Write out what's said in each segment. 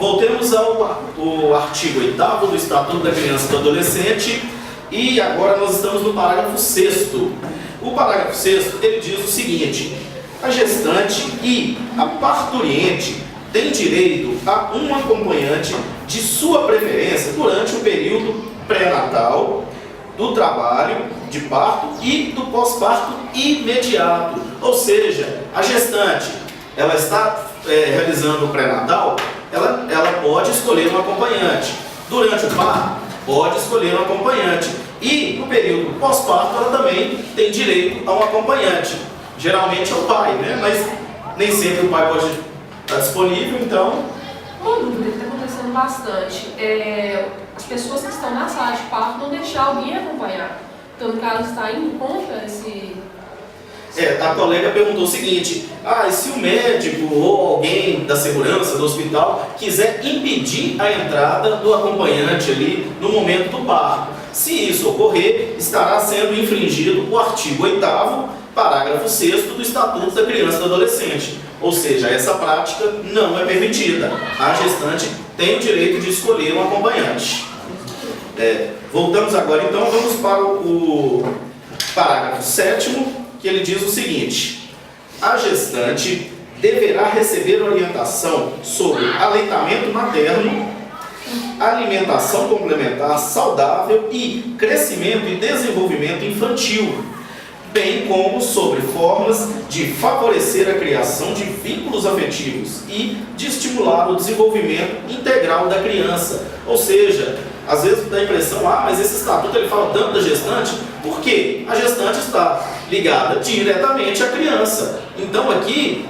voltemos ao artigo 8º do Estatuto da Criança e do Adolescente e agora nós estamos no parágrafo 6º. O parágrafo 6º, ele diz o seguinte: a gestante e a parturiente têm direito a um acompanhante de sua preferência durante o período pré-natal, do trabalho de parto e do pós-parto imediato. Ou seja, a gestante, ela está realizando o pré-natal, ela pode escolher um acompanhante. Durante o parto, pode escolher um acompanhante. E no período pós-parto, ela também tem direito a um acompanhante. Geralmente é o pai, né? Mas nem sempre o pai pode estar disponível, então... Uma dúvida que está acontecendo bastante as pessoas que estão na sala de parto não deixar alguém acompanhar. Então, no caso, está indo contra esse... A colega perguntou o seguinte: e se o médico ou alguém da segurança do hospital quiser impedir a entrada do acompanhante ali no momento do parto? Se isso ocorrer, estará sendo infringido o artigo 8º, parágrafo 6º do Estatuto da Criança e do Adolescente. Ou seja, essa prática não é permitida. A gestante tem o direito de escolher um acompanhante. Voltamos agora, então, vamos para o parágrafo 7º, que ele diz o seguinte: a gestante deverá receber orientação sobre aleitamento materno, alimentação complementar saudável e crescimento e desenvolvimento infantil, bem como sobre formas de favorecer a criação de vínculos afetivos e de estimular o desenvolvimento integral da criança. Ou seja, às vezes dá a impressão, mas esse estatuto ele fala tanto da gestante, porque a gestante está ligada diretamente à criança. Então aqui,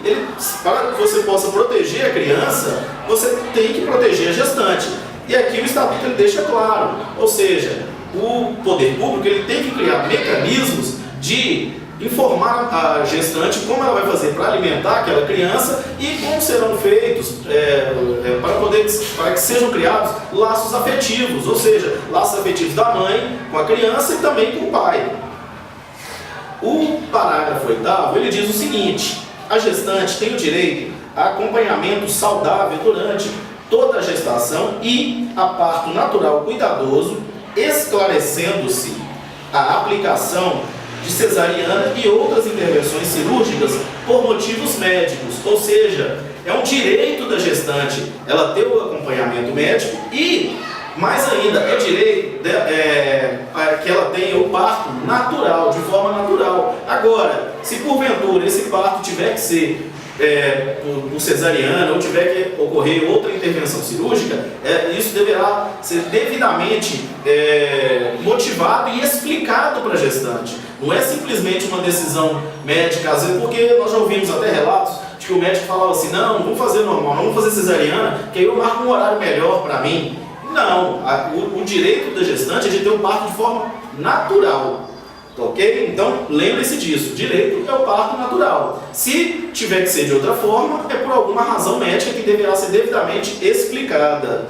para que você possa proteger a criança, você tem que proteger a gestante. E aqui o estatuto ele deixa claro, ou seja, o poder público ele tem que criar mecanismos de informar a gestante como ela vai fazer para alimentar aquela criança e como serão feitos para que sejam criados laços afetivos, ou seja, laços afetivos da mãe com a criança e também com o pai. O parágrafo 8º, ele diz o seguinte: a gestante tem o direito a acompanhamento saudável durante toda a gestação e a parto natural cuidadoso, esclarecendo-se a aplicação de cesariana e outras intervenções cirúrgicas por motivos médicos. Ou seja, é um direito da gestante ela ter o acompanhamento médico e, mais ainda, é direito que ela tenha o parto natural, de forma natural. Agora, se porventura esse parto tiver que ser por cesariana ou tiver que ocorrer outra intervenção cirúrgica, isso deverá ser devidamente motivado e explicado para a gestante. Não é simplesmente uma decisão médica, às vezes, porque nós já ouvimos até relatos de que o médico falava assim: não vamos fazer normal, não vamos fazer cesariana, que aí eu marco um horário melhor para mim. Não, o direito da gestante é de ter um parto de forma natural. Ok? Então, lembre-se disso. Direito é o parto natural. Se tiver que ser de outra forma, é por alguma razão médica que deverá ser devidamente explicada.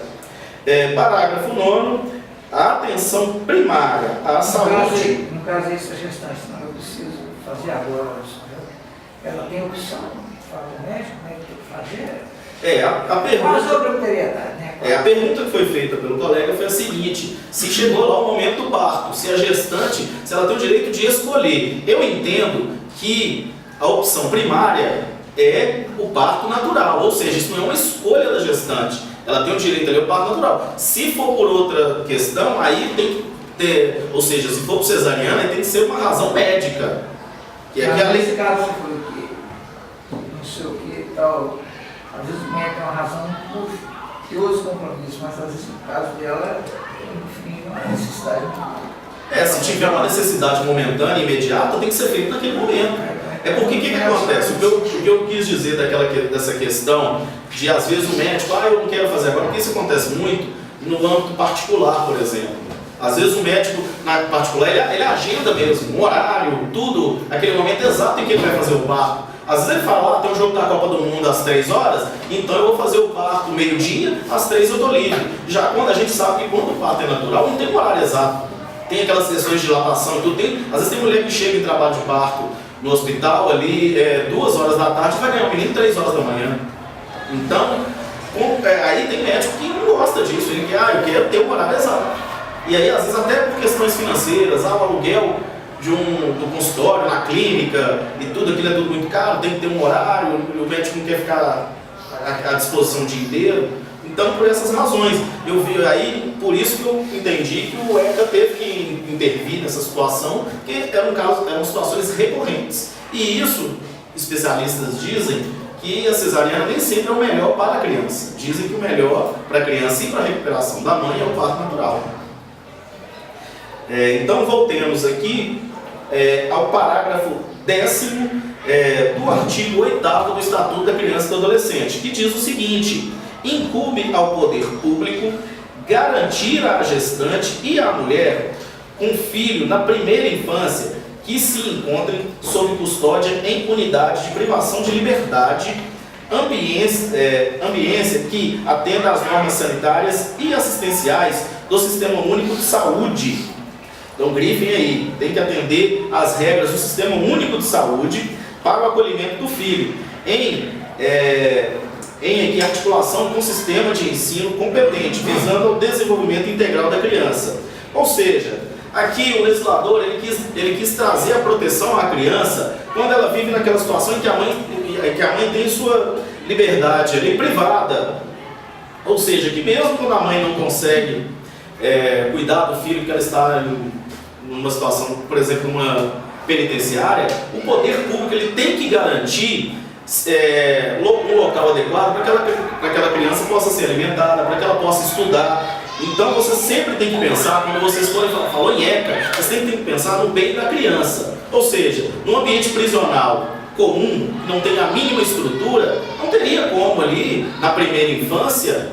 Parágrafo 9º. A atenção primária à saúde... No caso, essa gestante, não, eu preciso fazer agora. Ela tem opção de falar com o médico, como é que tem que fazer? A pergunta... Qual a obrigatoriedade, né? A pergunta que foi feita pelo colega foi a seguinte: se chegou lá o momento do parto, se a gestante, se ela tem o direito de escolher. Eu entendo que a opção primária é o parto natural, ou seja, isso não é uma escolha da gestante. Ela tem o direito ali ao parto natural. Se for por outra questão, aí tem que ter, ou seja, se for por cesariana, tem que ser uma razão médica. Que é que a nesse caso, você falou que não sei o que e tal, às vezes o médico tem uma razão por outros compromissos, mas às vezes no caso dela, enfim, não é necessidade. Se tiver uma necessidade momentânea, imediata, tem que ser feito naquele momento. Porque o que acontece? O que eu quis dizer dessa questão de, às vezes, o médico, eu não quero fazer agora, porque isso acontece muito no âmbito particular, por exemplo. Às vezes o médico, na particular, ele agenda mesmo, um horário, tudo, aquele momento exato em que ele vai fazer o parto. Às vezes ele fala, tem um jogo da Copa do Mundo às 3 horas, então eu vou fazer o parto meio-dia, às 3 eu estou livre. Já quando a gente sabe que quando o parto é natural, não tem um horário exato. Tem aquelas sessões de dilatação e tudo. Às vezes tem mulher que chega em trabalho de parto no hospital ali, 2 horas da tarde, vai ganhar um menino 3 horas da manhã. Então, Aí tem médico que não gosta disso, ele quer, eu quero ter um horário exato. E aí, às vezes, até por questões financeiras, o aluguel do consultório, na clínica, e tudo aquilo é tudo muito caro, tem que ter um horário, o médico não quer ficar à disposição o dia inteiro. Então, por essas razões, eu vi aí, por isso que eu entendi que o ECA teve que intervir nessa situação, porque eram situações recorrentes. E isso, especialistas dizem que a cesariana nem sempre é o melhor para a criança. Dizem que o melhor para a criança e para a recuperação da mãe é o parto natural. Então, voltemos aqui ao parágrafo 10º do artigo 8º do Estatuto da Criança e do Adolescente, que diz o seguinte: incumbe ao poder público garantir à gestante e à mulher com filho na primeira infância que se encontrem sob custódia em unidade de privação de liberdade, ambiência que atenda às normas sanitárias e assistenciais do Sistema Único de Saúde. Então, grifem aí, tem que atender às regras do Sistema Único de Saúde para o acolhimento do filho, em articulação com o sistema de ensino competente, visando ao desenvolvimento integral da criança. Ou seja, aqui o legislador ele quis trazer a proteção à criança quando ela vive naquela situação em que a mãe tem sua liberdade ali privada. Ou seja, que mesmo quando a mãe não consegue cuidar do filho, que ela está numa situação, por exemplo, numa penitenciária, o poder público ele tem que garantir um local adequado para que aquela criança possa ser alimentada, para que ela possa estudar. Então você sempre tem que pensar, quando você falou em ECA, você sempre tem que pensar no bem da criança. Ou seja, num ambiente prisional comum, que não tem a mínima estrutura, não teria como ali, na primeira infância,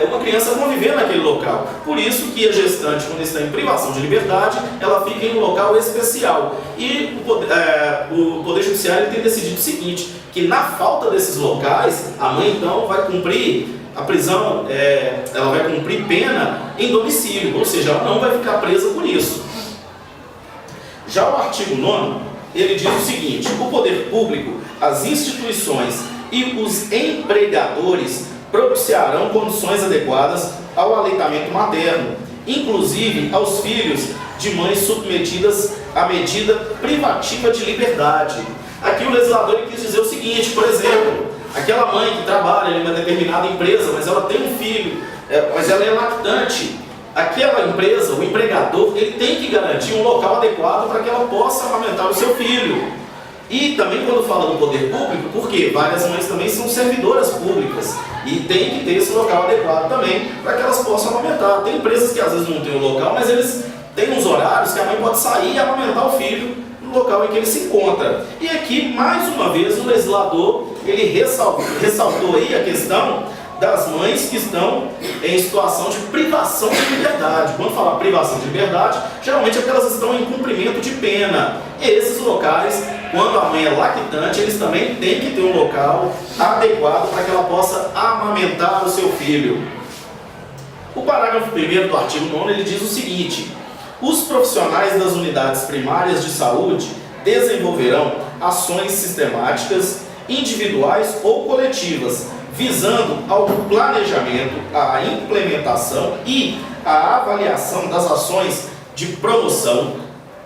uma criança conviver naquele local. Por isso que a gestante, quando está em privação de liberdade, ela fica em um local especial. E o Poder Judiciário tem decidido o seguinte, que na falta desses locais, a mãe então vai cumprir a prisão, ela vai cumprir pena em domicílio, ou seja, ela não vai ficar presa por isso. Já o artigo 9º, ele diz o seguinte: o poder público, as instituições e os empregadores propiciarão condições adequadas ao aleitamento materno, inclusive aos filhos de mães submetidas à medida privativa de liberdade. Aqui o legislador quis dizer o seguinte, por exemplo, aquela mãe que trabalha em uma determinada empresa, mas ela tem um filho, mas ela é lactante. Aquela empresa, o empregador, ele tem que garantir um local adequado para que ela possa amamentar o seu filho. E também quando fala do poder público, porque várias mães também são servidoras públicas e tem que ter esse local adequado também para que elas possam amamentar. Tem empresas que às vezes não tem o local, mas eles têm uns horários que a mãe pode sair e amamentar o filho no local em que ele se encontra. E aqui, mais uma vez, o legislador ele ressaltou aí a questão das mães que estão em situação de privação de liberdade. Quando fala privação de liberdade, geralmente é porque elas estão em cumprimento de pena. E esses locais, quando a mãe é lactante, eles também têm que ter um local adequado para que ela possa amamentar o seu filho. O parágrafo 1º do artigo 9º, ele diz o seguinte: os profissionais das unidades primárias de saúde desenvolverão ações sistemáticas, individuais ou coletivas, visando ao planejamento, à implementação e à avaliação das ações de promoção,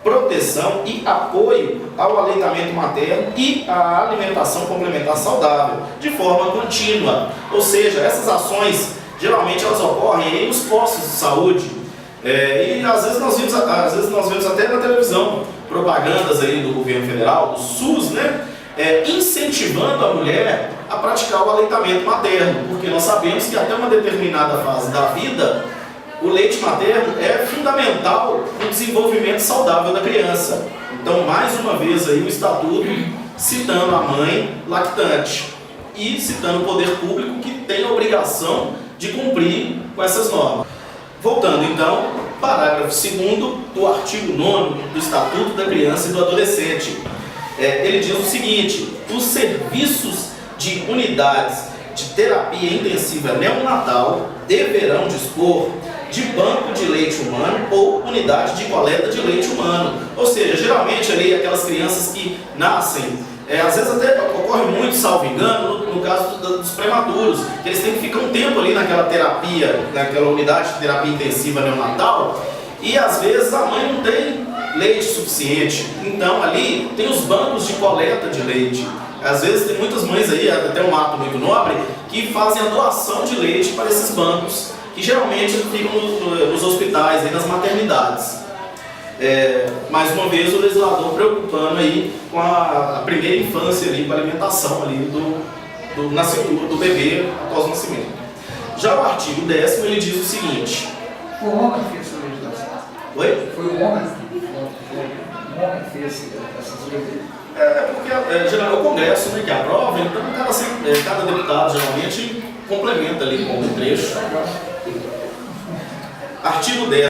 proteção e apoio ao aleitamento materno e à alimentação complementar saudável, de forma contínua. Ou seja, essas ações, geralmente elas ocorrem nos postos de saúde, e às vezes nós vemos até na televisão, propagandas aí do governo federal, do SUS, né? Incentivando a mulher a praticar o aleitamento materno, porque nós sabemos que até uma determinada fase da vida, o leite materno é fundamental no desenvolvimento saudável da criança. Então, mais uma vez aí o Estatuto citando a mãe lactante e citando o poder público que tem a obrigação de cumprir com essas normas. Voltando então, parágrafo 2º do artigo 9º do Estatuto da Criança e do Adolescente. Ele diz o seguinte: os serviços de unidades de terapia intensiva neonatal deverão dispor de banco de leite humano ou unidade de coleta de leite humano. Ou seja, geralmente ali aquelas crianças que nascem, às vezes até ocorre ocorre muito, salvo engano, no caso dos prematuros, que eles têm que ficar um tempo ali naquela terapia, naquela unidade de terapia intensiva neonatal, e às vezes a mãe não tem leite suficiente. Então ali tem os bancos de coleta de leite. Às vezes tem muitas mães aí, até um ato muito nobre, que fazem a doação de leite para esses bancos, que geralmente ficam nos hospitais, aí, nas maternidades. Mais uma vez o legislador preocupando aí com a primeira infância ali, com a alimentação ali do nascimento do bebê após o nascimento. Já o artigo 10º ele diz o seguinte. Foi o homem que fez essa legislação. Oi? Foi o homem que fez essas leis. Porque geralmente é o Congresso, né, que aprova, então cada deputado geralmente complementa ali com um trecho. Artigo 10.